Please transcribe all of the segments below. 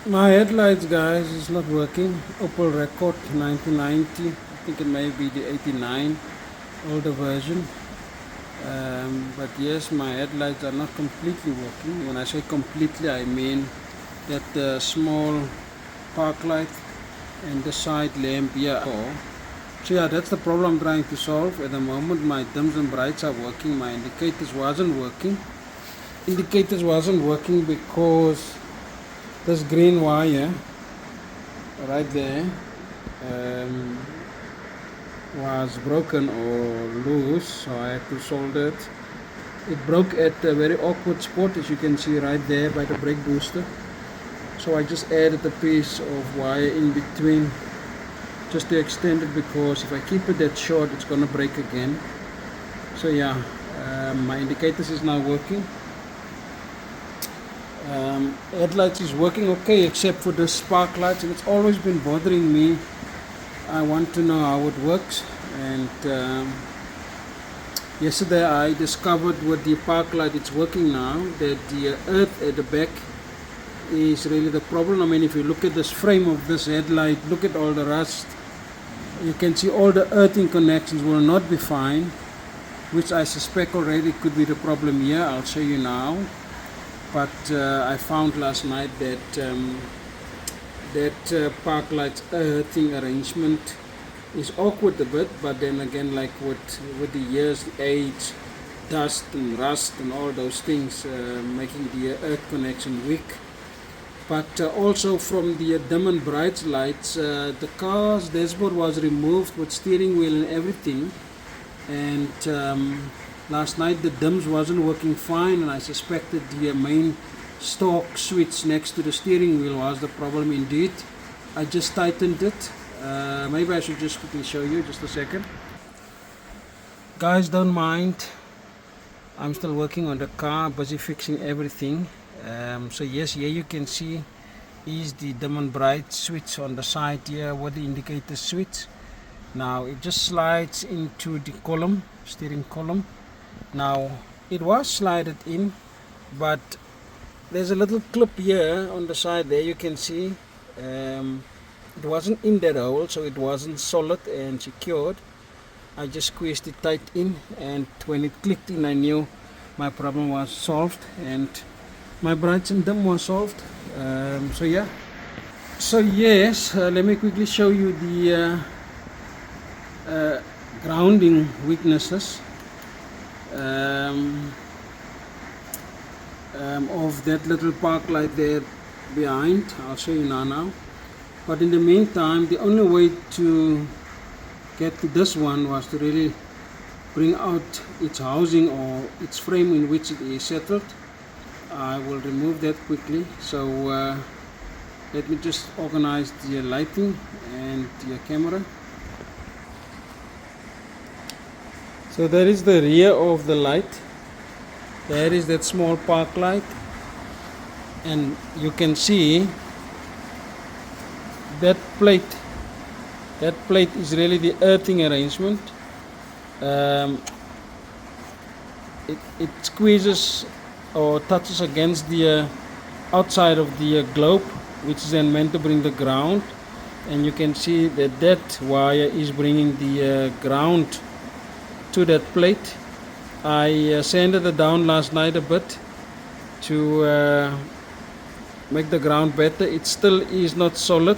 My headlights, guys, is not working. Opel Rekord 1990. I think it may be the 89 older version. But yes, my headlights are not completely working. When I say completely, I mean that the small park light and the side lamp here. So yeah, that's the problem I'm trying to solve. At the moment, my dims and brights are working. My indicators wasn't working. Indicators wasn't working because this green wire right there um, was broken or loose, so I had to solder it. It broke at a very awkward spot, as you can see right there by the brake booster. So I just added a piece of wire in between just to extend it, because if I keep it that short it's gonna break again. So yeah, my indicators is now working. Headlights is working okay except for the spark lights, and it's always been bothering me. I want to know how it works, and yesterday I discovered with the park light it's working now, that the earth at the back is really the problem. I mean, if you look at this frame of this headlight, look at all the rust. You can see all the earthing connections will not be fine, which I suspect already could be the problem here. I'll show you now. But I found last night that park lights earthing arrangement is awkward a bit, but then again, like with the years, the age, dust and rust and all those things, making the earth connection weak. But also from the dim and bright lights, the car's dashboard was removed with steering wheel and everything, and last night the dims wasn't working fine, and I suspected the main stalk switch next to the steering wheel was the problem indeed. I just tightened it. Maybe I should just quickly show you, just a second. Guys, don't mind. I'm still working on the car, busy fixing everything. So yes, here you can see is the dim and bright switch on the side here with the indicator switch. Now it just slides into the column, steering column. Now it was slided in, but there's a little clip here on the side there, you can see. It wasn't in that hole, so it wasn't solid and secured. I just squeezed it tight in, and when it clicked in I knew my problem was solved, and my brights and dim was solved. So yeah, so yes, let me quickly show you the grounding weaknesses of that little park light there behind. I'll show you now. But in the meantime, the only way to get to this one was to really bring out its housing or its frame in which it is settled. I will remove that quickly. So let me just organize the lighting and the camera. So there is the rear of the light. There is that small park light, and you can see that plate. That plate is really the earthing arrangement. It squeezes or touches against the outside of the globe, which is then meant to bring the ground, and you can see that that wire is bringing the ground to that plate. I sanded it down last night a bit to make the ground better. It still is not solid,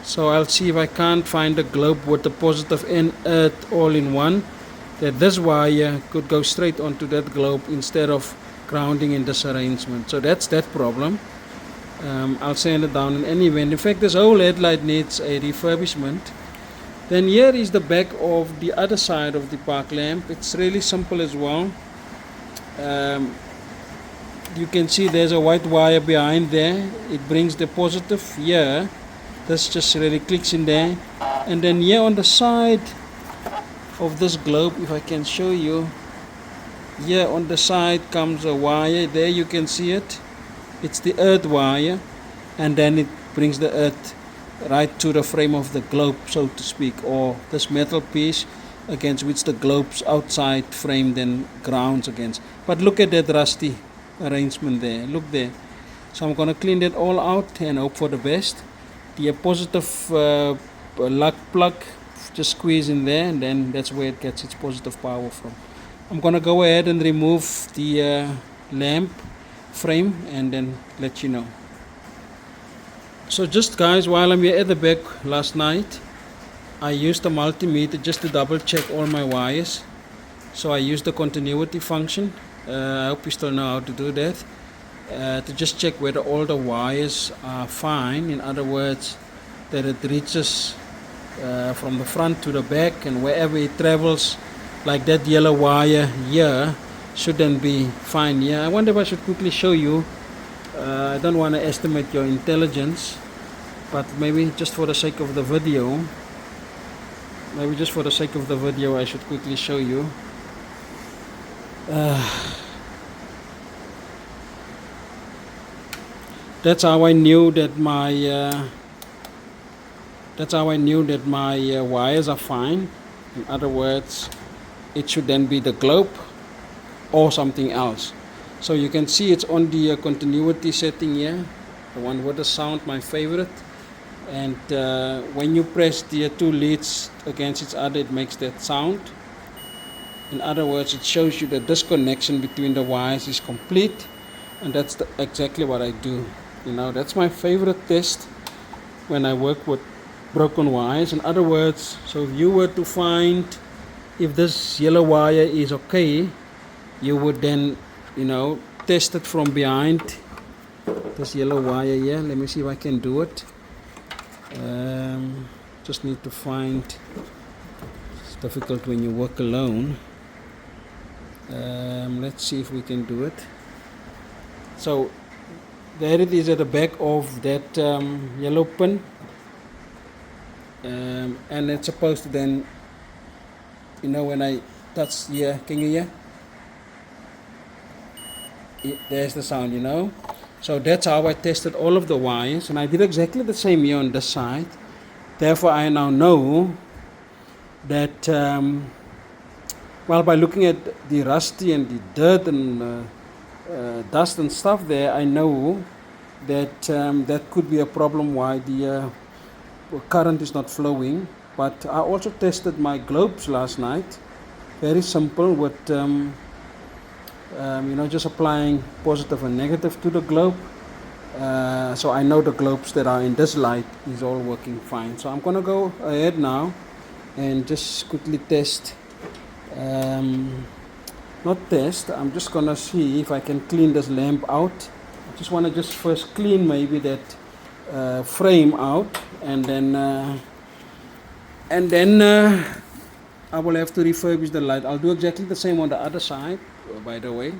so I'll see if I can't find a globe with the positive and earth all in one, that this wire could go straight onto that globe instead of grounding in this arrangement. So that's that problem. I'll sand it down in any event. In fact, this whole headlight needs a refurbishment. Then here is the back of the other side of the park lamp. It's really simple as well. You can see there's a white wire behind there. It brings the positive here. This just really clicks in there. And then here on the side of this globe, if I can show you, here on the side comes a wire. There you can see it. It's the earth wire, and then it brings the earth right to the frame of the globe, so to speak, or this metal piece against which the globe's outside frame then grounds against. But look at that rusty arrangement there. Look there. So I'm gonna clean that all out and hope for the best. The positive lug plug, just squeeze in there, and then that's where it gets its positive power from. I'm gonna go ahead and remove the lamp frame and then let you know. So just guys, while I'm here at the back last night, I used a multimeter just to double check all my wires. So I used the continuity function. I hope you still know how to do that. To just check whether all the wires are fine. In other words, that it reaches from the front to the back, and wherever it travels, like that yellow wire here shouldn't be fine. Yeah, I wonder if I should quickly show you. I don't want to estimate your intelligence, but maybe just for the sake of the video, I should quickly show you. That's how I knew that my wires are fine. In other words, it should then be the globe or something else. So you can see it's on the continuity setting here, the one with the sound, my favorite. And when you press the two leads against each other, it makes that sound. In other words, it shows you the disconnection between the wires is complete, and that's exactly what I do. You know, that's my favorite test when I work with broken wires. In other words, so if you were to find if this yellow wire is okay, you would then, you know, test it from behind this yellow wire here. Let me see if I can do it. Just need to find, it's difficult when you work alone. Let's see if we can do it. So there it is at the back of that yellow pin, and it's supposed to then, you know, when I touch here, can you hear? There's the sound, you know. So that's how I tested all of the wires, and I did exactly the same here on this side. Therefore I now know that well, by looking at the rusty and the dirt and dust and stuff there, I know that that could be a problem why the current is not flowing. But I also tested my globes last night. Very simple with you know, just applying positive and negative to the globe. So I know the globes that are in this light is all working fine. So I'm gonna go ahead now and just quickly test. Not test, I'm just gonna see if I can clean this lamp out. I just want to just first clean maybe that frame out, and then I will have to refurbish the light. I'll do exactly the same on the other side, by the way,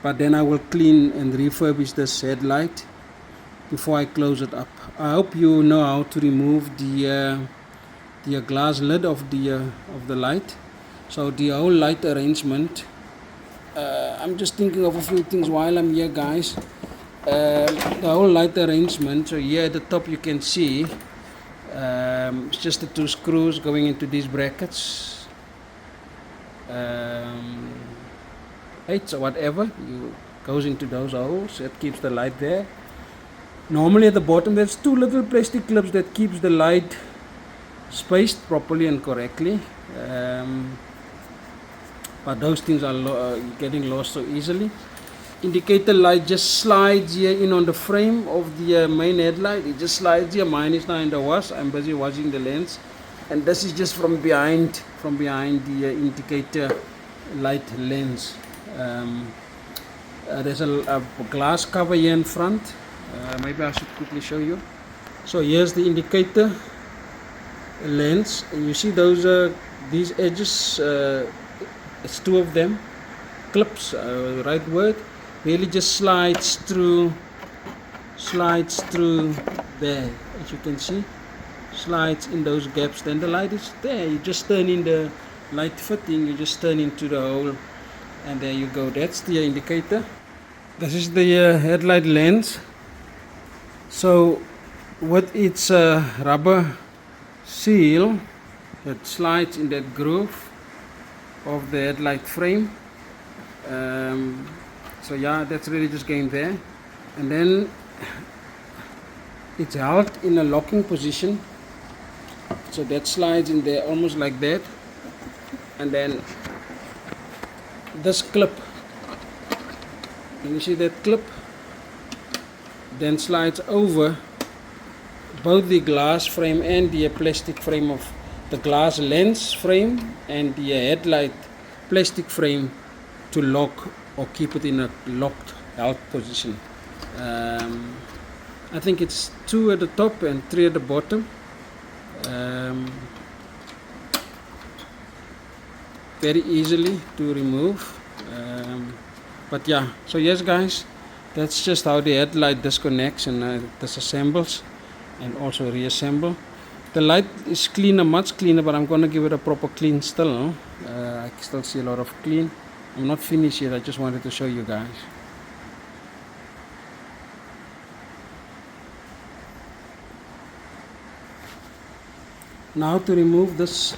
but then I will clean and refurbish this headlight before I close it up. I hope you know how to remove the glass lid of the light. So the whole light arrangement, I'm just thinking of a few things while I'm here, guys. The whole light arrangement, so here at the top you can see it's just the two screws going into these brackets, 8 or whatever, goes into those holes. That keeps the light there. Normally at the bottom there's two little plastic clips that keeps the light spaced properly and correctly, but those things are getting lost so easily. Indicator light just slides here in on the frame of the main headlight. It just slides here. Mine is now in the wash. I'm busy washing the lens, and this is just from behind the indicator light lens. There's a glass cover here in front. Maybe I should quickly show you. So here's the indicator lens, and you see those these edges, it's two of them, clips, right word, really just slides through there, as you can see, slides in those gaps. Then the light is there. You just turn in the light fitting, you just turn into the hole, and there you go. That's the indicator. This is the headlight lens. So with its rubber seal that slides in that groove of the headlight frame, So yeah, that's really just going there, and then it's held in a locking position, so that slides in there almost like that, and then this clip, can you see that clip, then slides over both the glass frame and the plastic frame of the glass lens frame and the headlight plastic frame to lock or keep it in a locked held position. I think it's 2 at the top and 3 at the bottom. Very easily to remove, but yeah, so yes guys, that's just how the headlight disconnects and disassembles and also reassemble. The light is cleaner, much cleaner, but I'm gonna give it a proper clean still. I still see a lot of clean. I'm not finished yet, I just wanted to show you guys. Now to remove this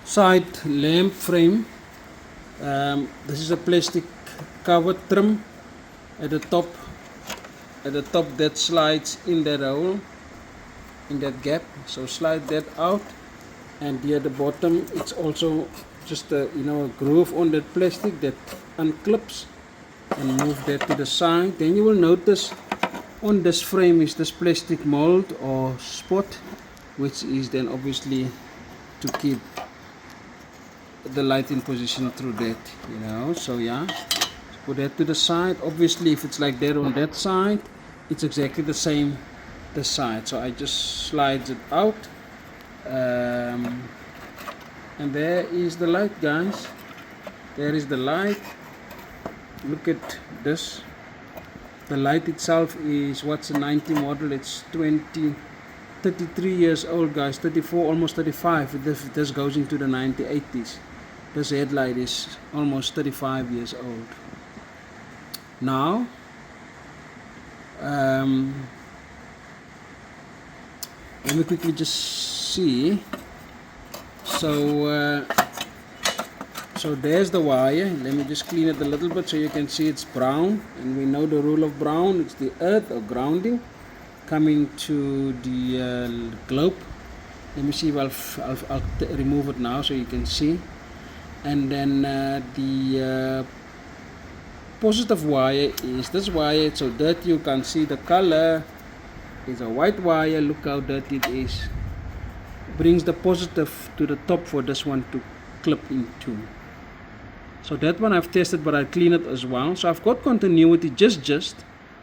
side lamp frame, this is a plastic cover trim at the top. At the top that slides in that hole, in that gap. So slide that out, and here at the bottom it's also just a a groove on that plastic that unclips, and move that to the side. Then you will notice on this frame is this plastic mold or spot, which is then obviously to keep the light in position through that, so yeah, put that to the side. Obviously if it's like that on that side, it's exactly the same this side, so I just slide it out, and there is the light, guys. There is the light. Look at this. The light itself is what's a 90 model. It's 33 years old, guys. 34, almost 35 if this goes into the 1980s. This headlight is almost 35 years old now. Let me quickly just see. So there's the wire. Let me just clean it a little bit so you can see it's brown, and we know the rule of brown. It's the earth or grounding coming to the globe. Let me see if I'll remove it now so you can see. And then the positive wire is this wire. It's so dirty you can't see the color. It's a white wire. Look how dirty it is. Brings the positive to the top for this one to clip into. So that one I've tested, but I clean it as well. So I've got continuity just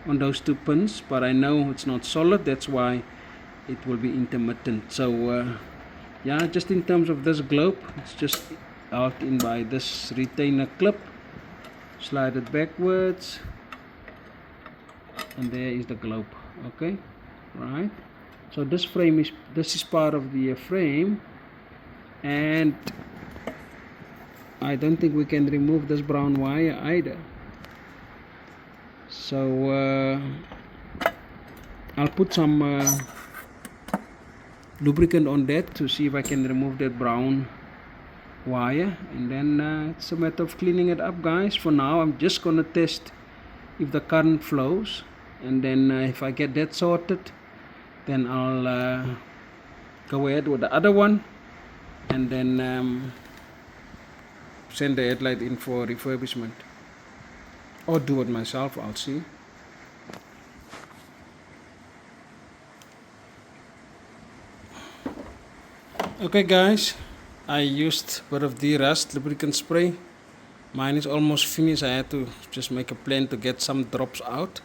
on those 2 pins, but I know it's not solid. That's why it will be intermittent. So yeah, just in terms of this globe, it's just held in by this retainer clip. Slide it backwards, and there is the globe. Okay, right. So this is part of the frame, and I don't think we can remove this brown wire either. So I'll put some lubricant on that to see if I can remove that brown wire, and then it's a matter of cleaning it up, guys. For now I'm just gonna test if the current flows, and then if I get that sorted, then I'll go ahead with the other one, and then send the headlight in for refurbishment, or do it myself. I'll see. Okay guys, I used a bit of D-Rust lubricant spray. Mine is almost finished. I had to just make a plan to get some drops out,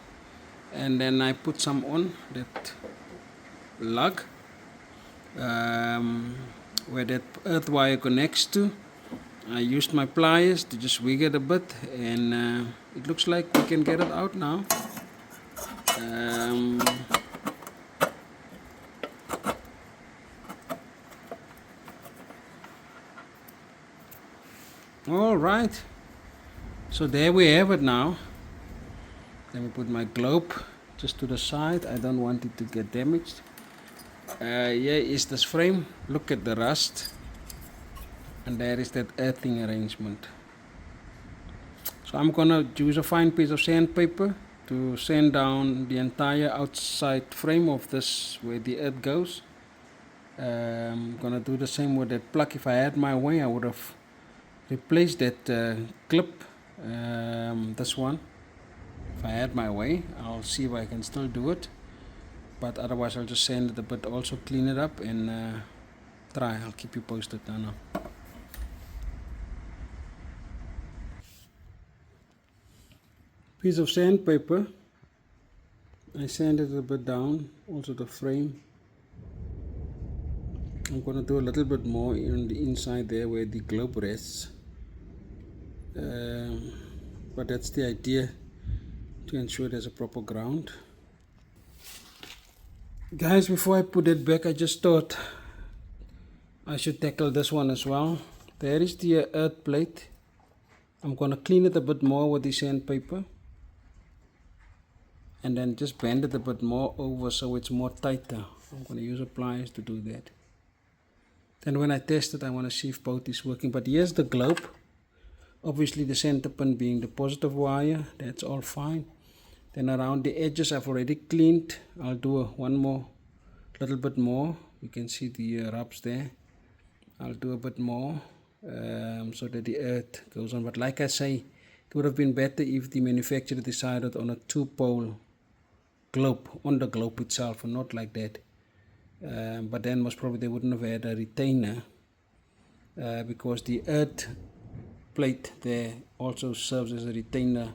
and then I put some on that lug where that earth wire connects to. I used my pliers to just wiggle it a bit, and it looks like we can get it out now. All right, so there we have it now. Let me put my globe just to the side. I don't want it to get damaged. Here is this frame. Look at the rust, and there is that earthing arrangement. So I'm gonna use a fine piece of sandpaper to sand down the entire outside frame of this where the earth goes. I'm gonna do the same with that plug. If I had my way, I would have replaced that clip, this one. If I had my way, I'll see if I can still do it, but otherwise I'll just sand it a bit, also clean it up and try. I'll keep you posted now. Piece of sandpaper, I sanded it a bit down, also the frame. I'm going to do a little bit more on the inside there where the globe rests, but that's the idea, to ensure there's a proper ground. Guys, before I put it back, I just thought I should tackle this one as well. There is the earth plate. I'm going to clean it a bit more with the sandpaper and then just bend it a bit more over so it's more tighter. I'm going to use pliers to do that. Then when I test it, I want to see if both is working. But here's the globe. Obviously the center pin being the positive wire, that's all fine. Then around the edges I've already cleaned. I'll do one more, little bit more. You can see the rubs there. I'll do a bit more so that the earth goes on. But like I say, it would have been better if the manufacturer decided on a 2-pole globe, on the globe itself, and not like that. But then most probably they wouldn't have had a retainer, because the earth plate there also serves as a retainer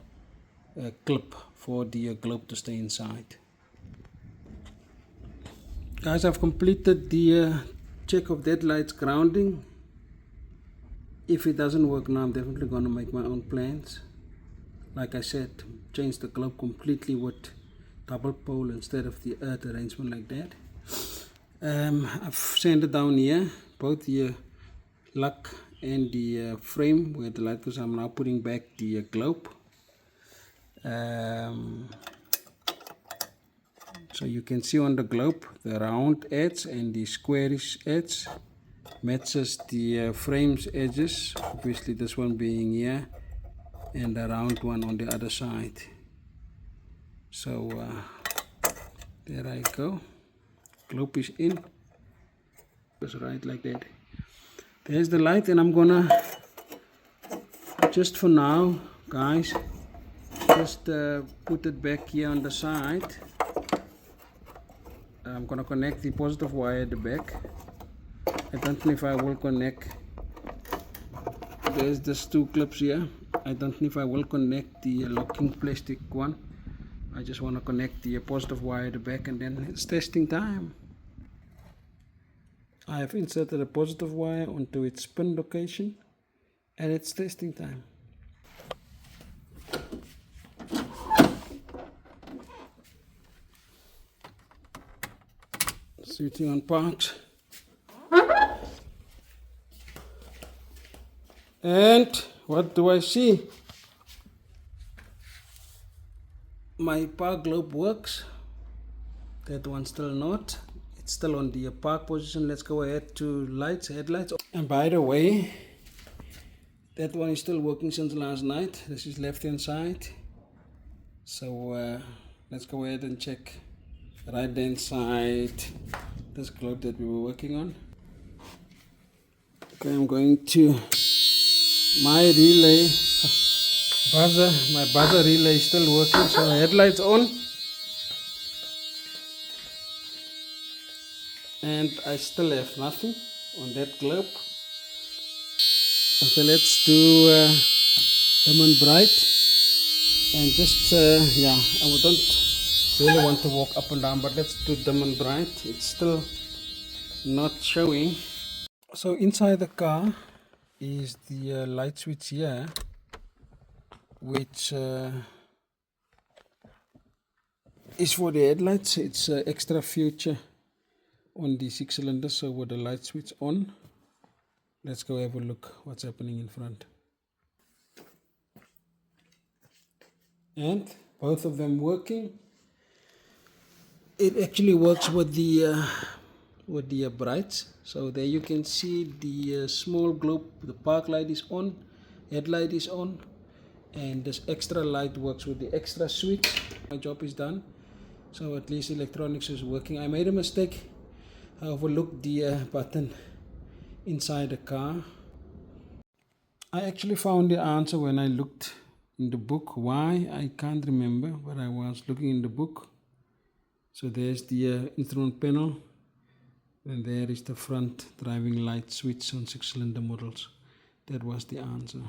clip for the globe to stay inside. Guys, I've completed the check of that light's grounding. If it doesn't work now, I'm definitely going to make my own plans. Like I said, change the globe completely with double pole instead of the earth arrangement like that. I've sanded down here both the luck and the frame where the light goes. I'm now putting back the globe. So you can see on the globe the round edge and the squarish edge matches the frame's edges, obviously this one being here and the round one on the other side. So there I go, globe is in, just right like that. There's the light, and I'm gonna, just for now guys, just put it back here on the side. I'm gonna connect the positive wire at the back. I don't know if I will connect, there's these two clips here. I don't know if I will connect the locking plastic one. I just want to connect the positive wire at the back, and then it's testing time. I have inserted a positive wire onto its pin location, and it's testing time. Switching on parks. And what do I see? My park globe works. That one still not. It's still on the park position. Let's go ahead to lights, headlights. And by the way, that one is still working since last night. This is left hand side. So let's go ahead and check right hand side, this globe that we were working on. Okay, I'm going to my relay buzzer. My buzzer relay is still working, so headlights on, and I still have nothing on that globe. Okay, let's do dim and bright, and just yeah, I don't really want to walk up and down, but let's do dim and bright. It's still not showing. So inside the car is the light switch here, which is for the headlights. It's extra feature on the 6 cylinders. So with the light switch on, let's go have a look what's happening in front. And both of them working. It actually works with the brights. So there you can see the small globe, the park light is on, headlight is on, and this extra light works with the extra switch. My job is done, so at least electronics is working. I made a mistake. I overlooked the button inside the car. I actually found the answer when I looked in the book. Why? I can't remember, but I was looking in the book. So there's the instrument panel, and there is the front driving light switch on 6-cylinder models. That was the answer.